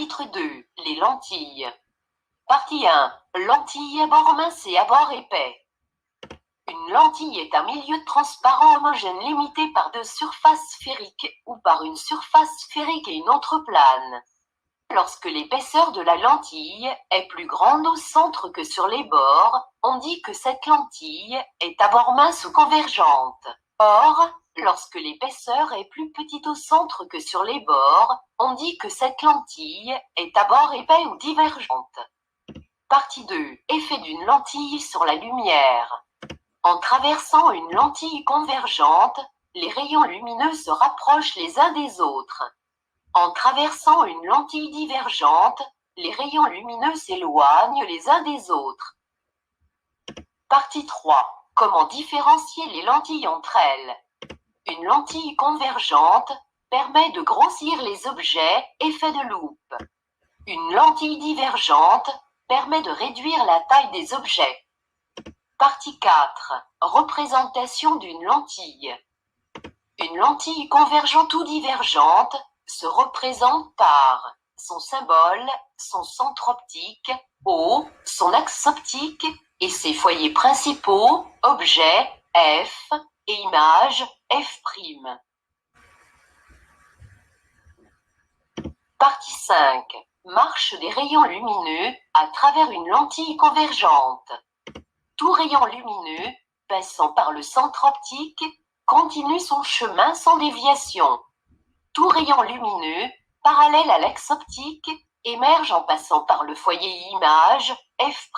Chapitre 2. Les lentilles. Partie 1. Lentilles à bord mince et à bord épais. Une lentille est un milieu transparent homogène limité par deux surfaces sphériques ou par une surface sphérique et une autre plane. Lorsque l'épaisseur de la lentille est plus grande au centre que sur les bords, on dit que cette lentille est à bord mince ou convergente. Or, lorsque l'épaisseur est plus petite au centre que sur les bords, on dit que cette lentille est à bord épais ou divergente. Partie 2. Effet d'une lentille sur la lumière. En traversant une lentille convergente, les rayons lumineux se rapprochent les uns des autres. En traversant une lentille divergente, les rayons lumineux s'éloignent les uns des autres. Partie 3. Comment différencier les lentilles entre elles? Une lentille convergente permet de grossir les objets, effet de loupe. Une lentille divergente permet de réduire la taille des objets. Partie 4. Représentation d'une lentille. Une lentille convergente ou divergente se représente par son symbole, son centre optique, O, son axe optique, et ses foyers principaux, objet, F, et image, F'. Partie 5. Marche des rayons lumineux à travers une lentille convergente. Tout rayon lumineux, passant par le centre optique, continue son chemin sans déviation. Tout rayon lumineux, parallèle à l'axe optique, émerge en passant par le foyer image, F'.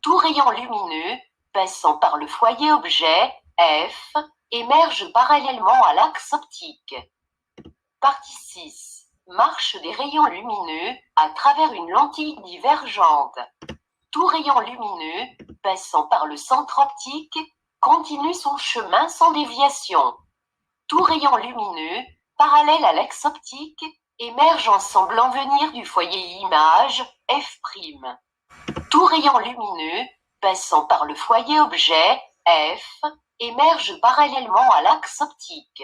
Tout rayon lumineux, passant par le foyer objet, F, émerge parallèlement à l'axe optique. Partie 6. Marche des rayons lumineux à travers une lentille divergente. Tout rayon lumineux, passant par le centre optique, continue son chemin sans déviation. Tout rayon lumineux, parallèle à l'axe optique, émerge en semblant venir du foyer image, F'. Tout rayon lumineux, passant par le foyer objet, F, émerge parallèlement à l'axe optique.